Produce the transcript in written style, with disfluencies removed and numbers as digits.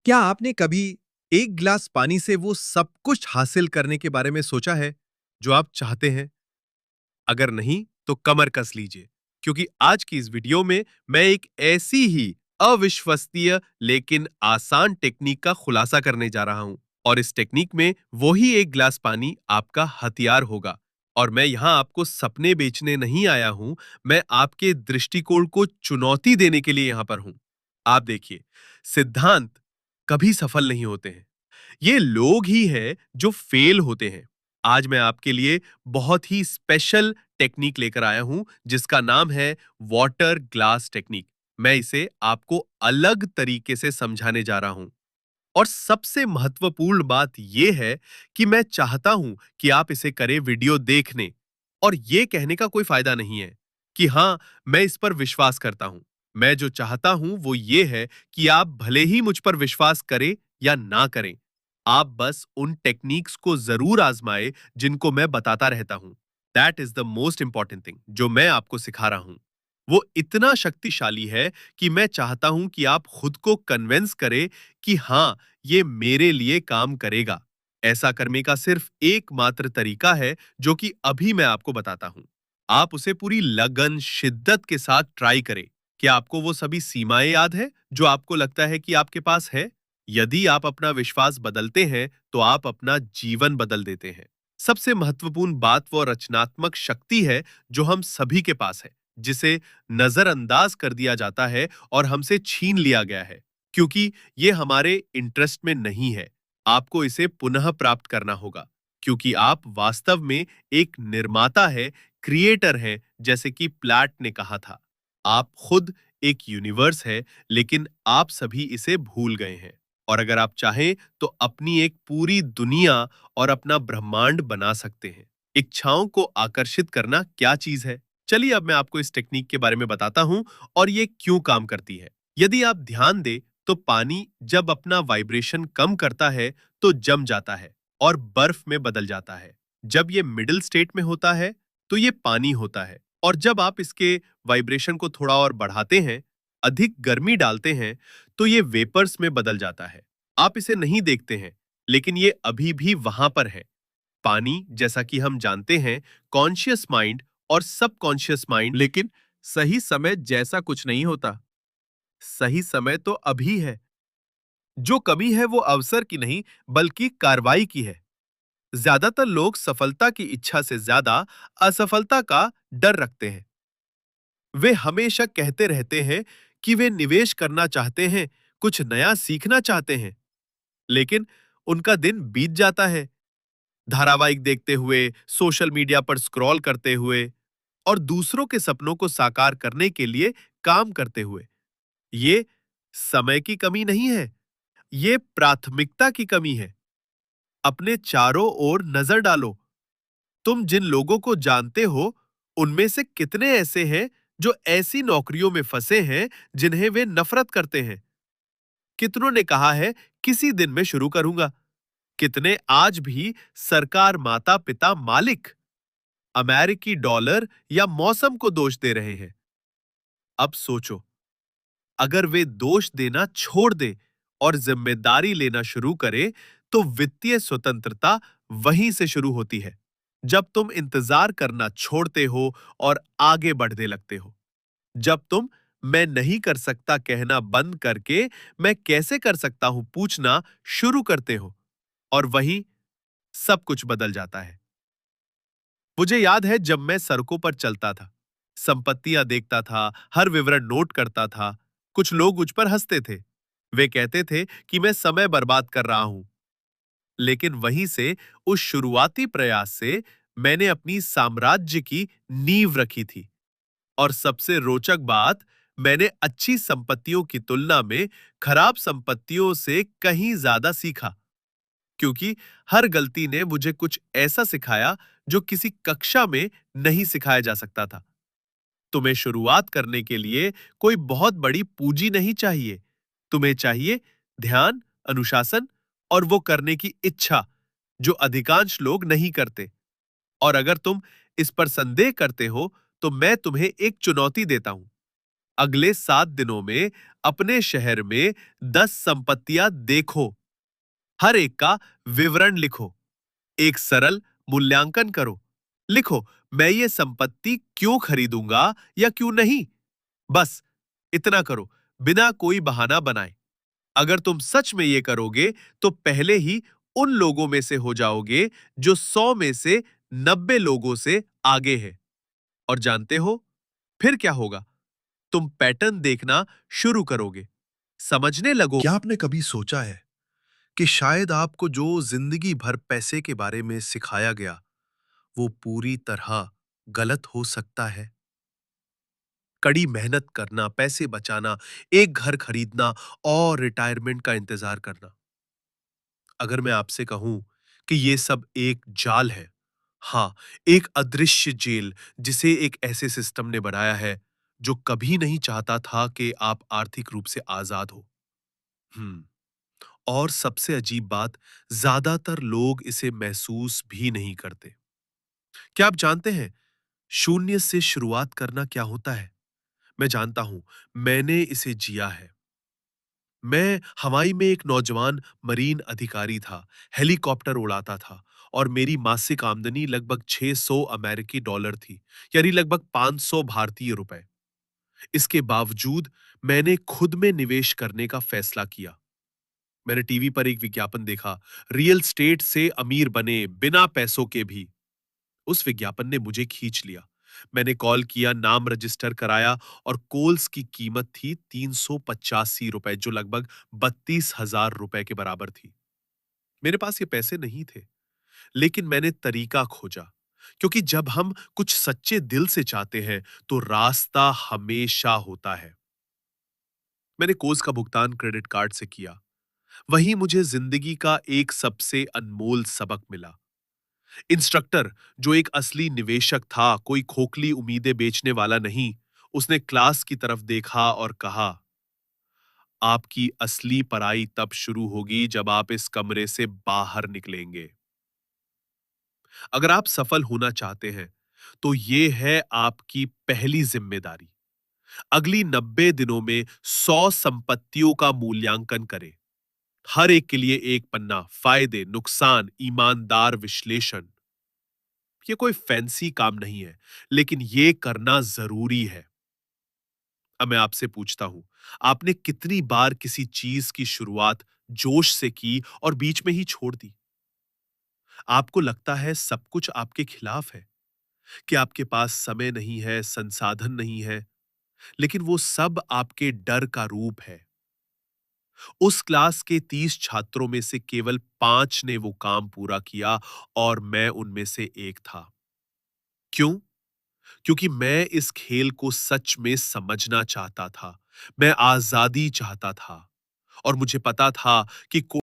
क्या आपने कभी एक गिलास पानी से वो सब कुछ हासिल करने के बारे में सोचा है जो आप चाहते हैं? अगर नहीं, तो कमर कस लीजिए, क्योंकि आज की इस वीडियो में मैं एक ऐसी ही अविश्वसनीय लेकिन आसान टेक्निक का खुलासा करने जा रहा हूं। और इस टेक्निक में वही एक गिलास पानी आपका हथियार होगा। और मैं यहां आपको सपने बेचने नहीं आया हूं, मैं आपके दृष्टिकोण को चुनौती देने के लिए यहां पर हूं। आप देखिए, सिद्धांत कभी सफल नहीं होते हैं, ये लोग ही हैं जो फेल होते हैं। आज मैं आपके लिए बहुत ही स्पेशल टेक्निक लेकर आया हूं, जिसका नाम है वाटर ग्लास टेक्निक। मैं इसे आपको अलग तरीके से समझाने जा रहा हूं। और सबसे महत्वपूर्ण बात यह है कि मैं चाहता हूं कि आप इसे करें वीडियो देखने। और यह कहने का कोई फायदा नहीं है कि हां, मैं इस पर विश्वास करता हूं। मैं जो चाहता हूं वो ये है कि आप भले ही मुझ पर विश्वास करें या ना करें, आप बस उन टेक्निक्स को जरूर आजमाएं जिनको मैं बताता रहता हूं। That is the most important thing जो मैं आपको सिखा रहा हूं। वो इतना शक्तिशाली है कि मैं चाहता हूं कि आप खुद को कन्विंस करें कि हां, ये मेरे लिए काम करेगा। ऐसा करने का सिर्फ एकमात्र तरीका है, जो कि अभी मैं आपको बताता हूं। आप उसे पूरी लगन, शिद्दत के साथ ट्राई करें। क्या आपको वो सभी सीमाएं याद है जो आपको लगता है कि आपके पास है? यदि आप अपना विश्वास बदलते हैं, तो आप अपना जीवन बदल देते हैं। सबसे महत्वपूर्ण बात वो रचनात्मक शक्ति है जो हम सभी के पास है, जिसे नजरअंदाज कर दिया जाता है और हमसे छीन लिया गया है, क्योंकि ये हमारे इंटरेस्ट में नहीं है। आपको इसे पुनः प्राप्त करना होगा, क्योंकि आप वास्तव में एक निर्माता है, क्रिएटर है, जैसे कि प्लैट ने कहा था। आप खुद एक यूनिवर्स है, लेकिन आप सभी इसे भूल गए हैं। और अगर आप चाहें तो अपनी एक पूरी दुनिया और अपना ब्रह्मांड बना सकते हैं। इच्छाओं को आकर्षित करना क्या चीज है? चलिए अब मैं आपको इस टेक्निक के बारे में बताता हूं और ये क्यों काम करती है। यदि आप ध्यान दें, तो पानी जब अपना वाइब्रेशन कम करता है तो जम जाता है और बर्फ में बदल जाता है। जब ये मिडिल स्टेट में होता है तो ये पानी होता है। और जब आप इसके वाइब्रेशन को थोड़ा और बढ़ाते हैं, अधिक गर्मी डालते हैं, तो ये वेपर्स में बदल जाता है। आप इसे नहीं देखते हैं, लेकिन ये अभी भी वहां पर है। पानी, जैसा कि हम जानते हैं, कॉन्शियस माइंड और सबकॉन्शियस माइंड। लेकिन सही समय जैसा कुछ नहीं होता। सही समय तो अभी है। जो कमी है वो अवसर की नहीं, बल्कि कार्रवाई की है। ज्यादातर लोग सफलता की इच्छा से ज्यादा असफलता का डर रखते हैं। वे हमेशा कहते रहते हैं कि वे निवेश करना चाहते हैं, कुछ नया सीखना चाहते हैं, लेकिन उनका दिन बीत जाता है, धारावाहिक देखते हुए, सोशल मीडिया पर स्क्रॉल करते हुए और दूसरों के सपनों को साकार करने के लिए काम करते हुए। ये समय की कमी नहीं है, ये प्राथमिकता की कमी है। अपने चारों ओर नजर डालो। तुम जिन लोगों को जानते हो, उनमें से कितने ऐसे हैं जो ऐसी नौकरियों में फंसे हैं जिन्हें वे नफरत करते हैं? कितनों ने कहा है किसी दिन मैं शुरू करूंगा? कितने आज भी सरकार, माता पिता, मालिक, अमेरिकी डॉलर या मौसम को दोष दे रहे हैं? अब सोचो, अगर वे दोष देना छोड़ दे और जिम्मेदारी लेना शुरू करे, तो वित्तीय स्वतंत्रता वहीं से शुरू होती है, जब तुम इंतजार करना छोड़ते हो और आगे बढ़ने लगते हो। जब तुम मैं नहीं कर सकता कहना बंद करके मैं कैसे कर सकता हूं पूछना शुरू करते हो, और वहीं सब कुछ बदल जाता है। मुझे याद है जब मैं सड़कों पर चलता था, संपत्तियां देखता था, हर विवरण नोट करता था। कुछ लोग मुझ पर हंसते थे। वे कहते थे कि मैं समय बर्बाद कर रहा हूं। लेकिन वहीं से, उस शुरुआती प्रयास से, मैंने अपनी साम्राज्य की नींव रखी थी। और सबसे रोचक बात, मैंने अच्छी संपत्तियों की तुलना में खराब संपत्तियों से कहीं ज्यादा सीखा, क्योंकि हर गलती ने मुझे कुछ ऐसा सिखाया जो किसी कक्षा में नहीं सिखाया जा सकता था। तुम्हें शुरुआत करने के लिए कोई बहुत बड़ी पूंजी नहीं चाहिए। तुम्हें चाहिए ध्यान, अनुशासन और वो करने की इच्छा जो अधिकांश लोग नहीं करते। और अगर तुम इस पर संदेह करते हो, तो मैं तुम्हें एक चुनौती देता हूं। अगले 7 दिनों में अपने शहर में 10 संपत्तियां देखो। हर एक का विवरण लिखो। एक सरल मूल्यांकन करो। लिखो, मैं ये संपत्ति क्यों खरीदूंगा या क्यों नहीं। बस इतना करो, बिना कोई बहाना बनाए। अगर तुम सच में ये करोगे तो पहले ही उन लोगों में से हो जाओगे जो 100 में से 90 लोगों से आगे है। और जानते हो फिर क्या होगा? तुम पैटर्न देखना शुरू करोगे, समझने लगो। क्या आपने कभी सोचा है कि शायद आपको जो जिंदगी भर पैसे के बारे में सिखाया गया, वो पूरी तरह गलत हो सकता है? कड़ी मेहनत करना, पैसे बचाना, एक घर खरीदना और रिटायरमेंट का इंतजार करना। अगर मैं आपसे कहूं कि ये सब एक जाल है, हाँ, एक अदृश्य जेल जिसे एक ऐसे सिस्टम ने बनाया है जो कभी नहीं चाहता था कि आप आर्थिक रूप से आजाद हो। हम्म और सबसे अजीब बात, ज्यादातर लोग इसे महसूस भी नहीं करते। क्या आप जानते हैं शून्य से शुरुआत करना क्या होता है? मैं जानता हूं, मैंने इसे जिया है। मैं हवाई में एक नौजवान मरीन अधिकारी था, हेलीकॉप्टर उड़ाता था और मेरी मासिक आमदनी लगभग 600 अमेरिकी डॉलर थी, यानी लगभग 500 भारतीय रुपए। इसके बावजूद मैंने खुद में निवेश करने का फैसला किया। मैंने टीवी पर एक विज्ञापन देखा, रियल स्टेट से अमीर बने बिना पैसों के भी। उस विज्ञापन ने मुझे खींच लिया। मैंने कॉल किया, नाम रजिस्टर कराया और कोल्स की कीमत थी 385 रुपए, जो लगभग 32,000 रुपए के बराबर थी। मेरे पास ये पैसे नहीं थे, लेकिन मैंने तरीका खोजा। क्योंकि जब हम कुछ सच्चे दिल से चाहते हैं तो रास्ता हमेशा होता है। मैंने कोर्स का भुगतान क्रेडिट कार्ड से किया। वहीं मुझे जिंदगी का एक सबसे अनमोल सबक मिला। इंस्ट्रक्टर, जो एक असली निवेशक था, कोई खोखली उम्मीदें बेचने वाला नहीं, उसने क्लास की तरफ देखा और कहा, आपकी असली पढ़ाई तब शुरू होगी जब आप इस कमरे से बाहर निकलेंगे। अगर आप सफल होना चाहते हैं तो ये है आपकी पहली जिम्मेदारी। अगली 90 दिनों में 100 संपत्तियों का मूल्यांकन करें। हर एक के लिए एक पन्ना, फायदे, नुकसान, ईमानदार विश्लेषण। ये कोई फैंसी काम नहीं है, लेकिन ये करना जरूरी है। अब मैं आपसे पूछता हूं, आपने कितनी बार किसी चीज की शुरुआत जोश से की और बीच में ही छोड़ दी? आपको लगता है सब कुछ आपके खिलाफ है, कि आपके पास समय नहीं है, संसाधन नहीं है, लेकिन वो सब आपके डर का रूप है। उस क्लास के 30 छात्रों में से केवल 5 ने वो काम पूरा किया और मैं उनमें से एक था। क्यों? क्योंकि मैं इस खेल को सच में समझना चाहता था। मैं आजादी चाहता था और मुझे पता था कि